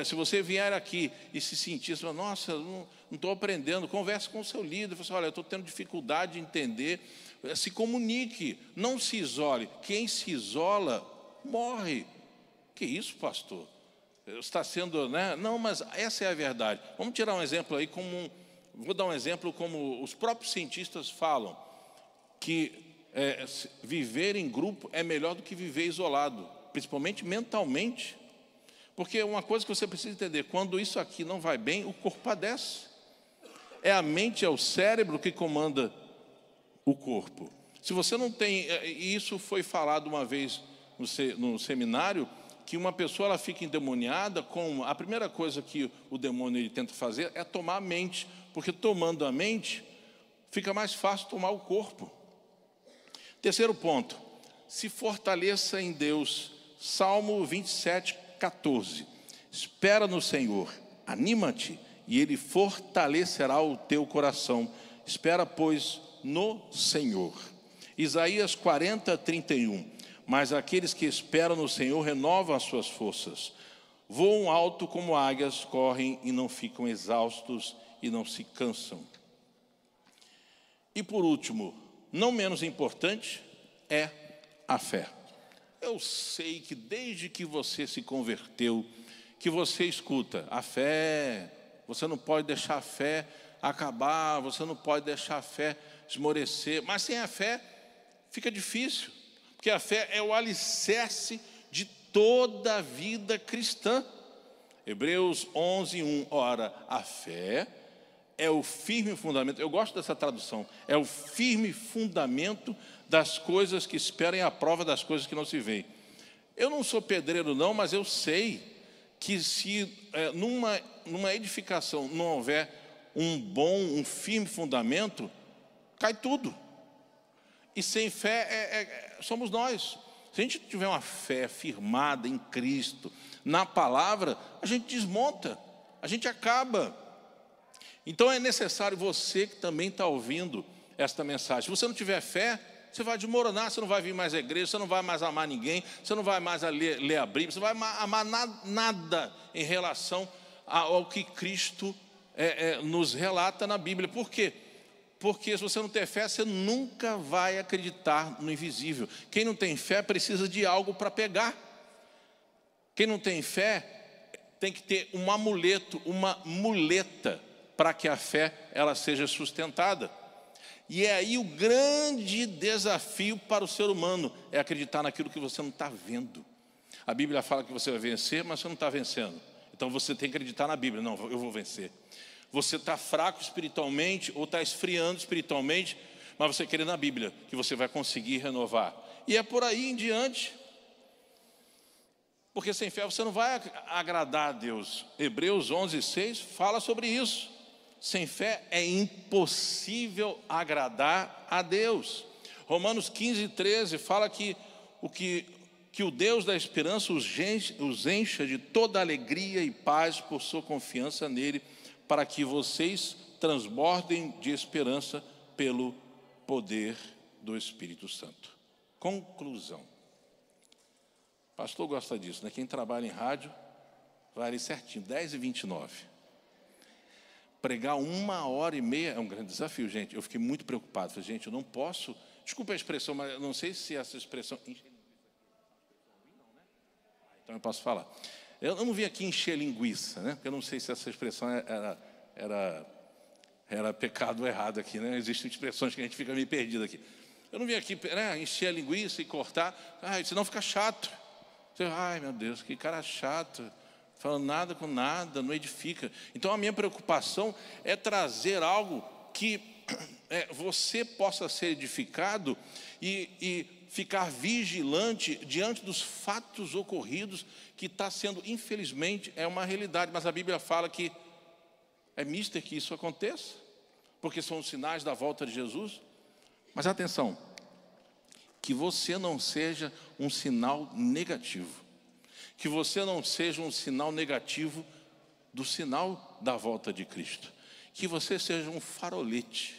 se você vier aqui e se sentir, você fala: nossa, não estou aprendendo, converse com o seu líder, fala assim: olha, eu estou tendo dificuldade de entender. Se comunique, não se isole. Quem se isola morre. Que isso, pastor? Está sendo, né? Não, mas essa é a verdade. Vamos tirar um exemplo aí, vou dar um exemplo como os próprios cientistas falam, que viver em grupo é melhor do que viver isolado, principalmente mentalmente. Porque uma coisa que você precisa entender: quando isso aqui não vai bem, o corpo padece. É a mente, é o cérebro que comanda o corpo. Se você não tem, e isso foi falado uma vez no seminário, que uma pessoa ela fica endemoniada com a primeira coisa que o demônio ele tenta fazer é tomar a mente, porque tomando a mente fica mais fácil tomar o corpo. Terceiro ponto, se fortaleça em Deus. Salmo 27, 14. Espera no Senhor, anima-te e Ele fortalecerá o teu coração. Espera, pois, no Senhor. Isaías 40, 31. Mas aqueles que esperam no Senhor renovam as suas forças. Voam alto como águias, correm e não ficam exaustos e não se cansam. E por último, não menos importante, é a fé. Eu sei que desde que você se converteu, que você escuta, a fé, você não pode deixar a fé acabar, você não pode deixar a fé esmorecer, mas sem a fé fica difícil, porque a fé é o alicerce de toda a vida cristã. Hebreus 11, 1, ora, a fé é o firme fundamento, eu gosto dessa tradução, é o firme fundamento das coisas que esperam e a prova das coisas que não se veem. Eu não sou pedreiro não, mas eu sei que se numa edificação não houver um firme fundamento, cai tudo. E sem fé somos nós. Se a gente tiver uma fé firmada em Cristo, na palavra, a gente desmonta, a gente acaba. Então é necessário você que também está ouvindo esta mensagem. Se você não tiver fé, você vai desmoronar, você não vai vir mais à igreja, você não vai mais amar ninguém, você não vai mais ler a Bíblia, você vai amar nada em relação ao que Cristo nos relata na Bíblia. Por quê? Porque se você não ter fé, você nunca vai acreditar no invisível. Quem não tem fé precisa de algo para pegar. Quem não tem fé tem que ter um amuleto, uma muleta, para que a fé ela seja sustentada. E é aí o grande desafio para o ser humano, é acreditar naquilo que você não está vendo. A Bíblia fala que você vai vencer, mas você não está vencendo. Então você tem que acreditar na Bíblia. Não, eu vou vencer. Você está fraco espiritualmente ou está esfriando espiritualmente, mas você crê na Bíblia que você vai conseguir renovar. E é por aí em diante. Porque sem fé você não vai agradar a Deus. Hebreus 11, 6 fala sobre isso. Sem fé é impossível agradar a Deus. Romanos 15, 13 fala que o Deus da esperança os encha de toda alegria e paz por sua confiança nele, para que vocês transbordem de esperança pelo poder do Espírito Santo. Conclusão. O pastor gosta disso, né? Quem trabalha em rádio vai ali certinho, 10h29. Pregar 1h30 é um grande desafio, gente. Eu fiquei muito preocupado. Falei, gente, eu não posso... Desculpa a expressão, mas eu não sei se essa expressão... Então eu posso falar. Eu não vim aqui encher linguiça, né? Porque eu não sei se essa expressão era pecado ou errado aqui, né? Existem expressões que a gente fica meio perdido aqui. Eu não vim aqui encher a linguiça e cortar, senão fica chato. Ai, meu Deus, que cara chato. Falando nada com nada, não edifica. Então a minha preocupação é trazer algo que você possa ser edificado e ficar vigilante diante dos fatos ocorridos, que está sendo, infelizmente, é uma realidade. Mas a Bíblia fala que é mister que isso aconteça, porque são os sinais da volta de Jesus. Mas atenção, que você não seja um sinal negativo. Que você não seja um sinal negativo do sinal da volta de Cristo. Que você seja um farolete,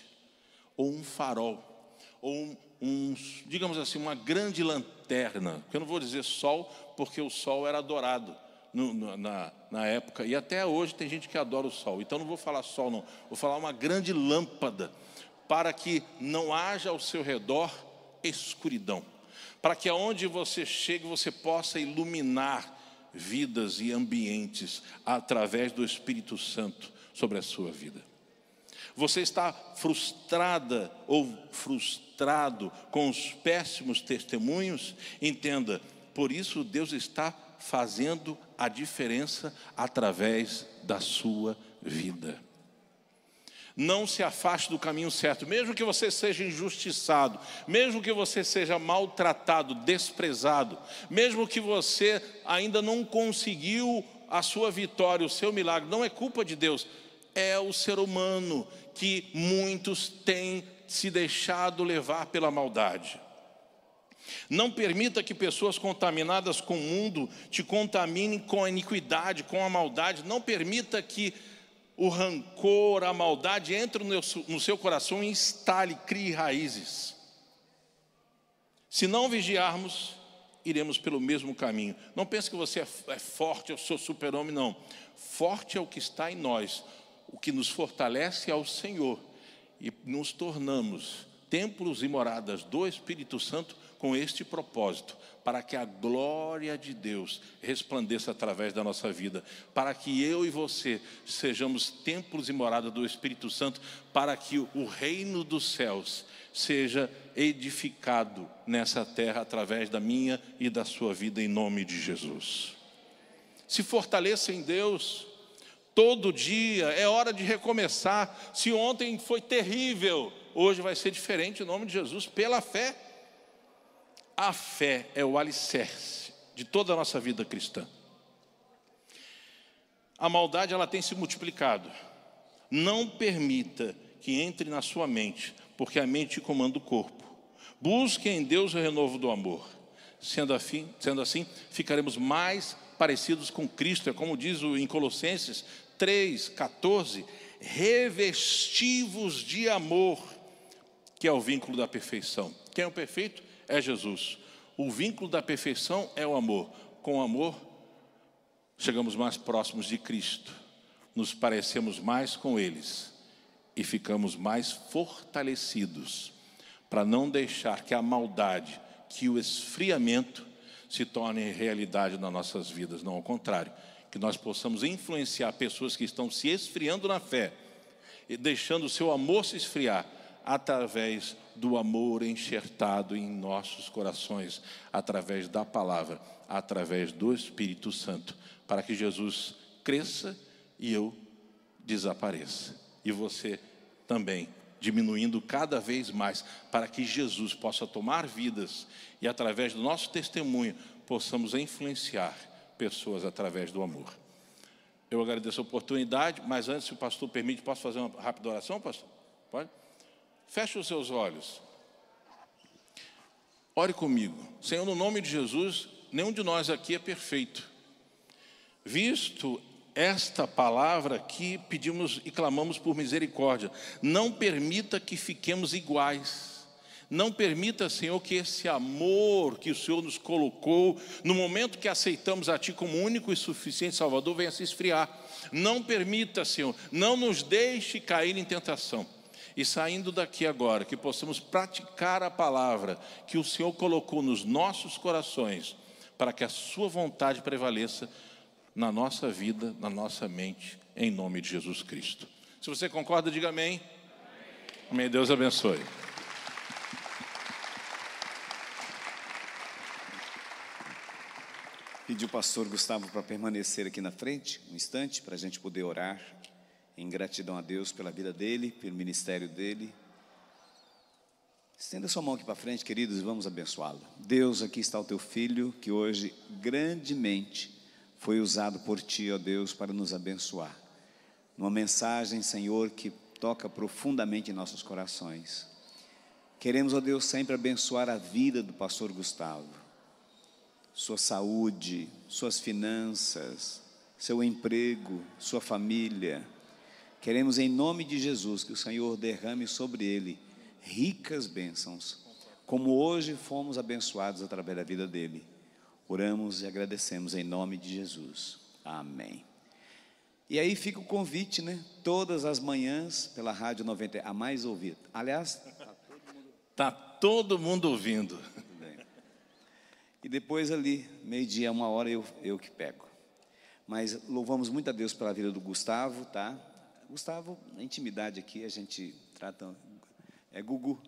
ou um farol, ou digamos assim, uma grande lanterna. Eu não vou dizer sol, porque o sol era adorado na época. E até hoje tem gente que adora o sol. Então não vou falar sol não, vou falar uma grande lâmpada, para que não haja ao seu redor escuridão. Para que aonde você chegue, você possa iluminar vidas e ambientes através do Espírito Santo sobre a sua vida. Você está frustrada ou frustrado com os péssimos testemunhos? Entenda, por isso Deus está fazendo a diferença através da sua vida. Não se afaste do caminho certo, mesmo que você seja injustiçado, mesmo que você seja maltratado, desprezado, mesmo que você ainda não conseguiu a sua vitória, o seu milagre, não é culpa de Deus, é o ser humano que muitos têm se deixado levar pela maldade. Não permita que pessoas contaminadas com o mundo te contaminem com a iniquidade, com a maldade. Não permita que o rancor, a maldade entre no seu coração e instale, crie raízes. Se não vigiarmos, iremos pelo mesmo caminho. Não pense que você é forte, eu sou super-homem, não. Forte é o que está em nós. O que nos fortalece é o Senhor. E nos tornamos templos e moradas do Espírito Santo com este propósito, para que a glória de Deus resplandeça através da nossa vida, para que eu e você sejamos templos e morada do Espírito Santo, para que o reino dos céus seja edificado nessa terra através da minha e da sua vida, em nome de Jesus. Se fortaleça em Deus. Todo dia é hora de recomeçar. Se ontem foi terrível, hoje vai ser diferente em nome de Jesus, pela fé. A fé é o alicerce de toda a nossa vida cristã. A maldade, ela tem se multiplicado. Não permita que entre na sua mente, porque a mente comanda o corpo. Busque em Deus o renovo do amor. Sendo assim, ficaremos mais parecidos com Cristo. É como diz em Colossenses 3,14, revestivos de amor, que é o vínculo da perfeição. Quem é o perfeito? É Jesus. O vínculo da perfeição é o amor. Com o amor, chegamos mais próximos de Cristo, nos parecemos mais com eles e ficamos mais fortalecidos para não deixar que a maldade, que o esfriamento se torne realidade nas nossas vidas. Não, ao contrário, que nós possamos influenciar pessoas que estão se esfriando na fé e deixando o seu amor se esfriar, através do amor enxertado em nossos corações, através da palavra, através do Espírito Santo, para que Jesus cresça e eu desapareça. E você também, diminuindo cada vez mais, para que Jesus possa tomar vidas e através do nosso testemunho, possamos influenciar pessoas através do amor. Eu agradeço a oportunidade, mas antes, se o pastor permite, posso fazer uma rápida oração, pastor? Pode? Feche os seus olhos. Ore comigo. Senhor, no nome de Jesus, nenhum de nós aqui é perfeito. Visto esta palavra aqui, pedimos e clamamos por misericórdia. Não permita que fiquemos iguais. Não permita, Senhor, que esse amor que o Senhor nos colocou, no momento que aceitamos a Ti como único e suficiente Salvador, venha se esfriar. Não permita, Senhor, não nos deixe cair em tentação. E saindo daqui agora, que possamos praticar a palavra que o Senhor colocou nos nossos corações, para que a sua vontade prevaleça na nossa vida, na nossa mente, em nome de Jesus Cristo. Se você concorda, diga amém. Amém. Deus abençoe. Pedi o pastor Gustavo para permanecer aqui na frente, um instante, para a gente poder orar em gratidão a Deus pela vida dele, pelo ministério dele. Estenda sua mão aqui para frente, queridos, e vamos abençoá-lo. Deus, aqui está o teu filho, que hoje grandemente foi usado por ti, ó Deus, para nos abençoar. Uma mensagem, Senhor, que toca profundamente em nossos corações. Queremos, ó Deus, sempre abençoar a vida do pastor Gustavo, sua saúde, suas finanças, seu emprego, sua família. Queremos, em nome de Jesus, que o Senhor derrame sobre ele ricas bênçãos, como hoje fomos abençoados através da vida dele. Oramos e agradecemos em nome de Jesus. Amém. E aí fica o convite, né? Todas as manhãs, pela Rádio 90, a mais ouvida. Aliás, está todo mundo ouvindo. E depois ali, meio-dia, 1h, eu que pego. Mas louvamos muito a Deus pela vida do Gustavo, tá? Gustavo, na intimidade aqui, a gente trata... É Gugu.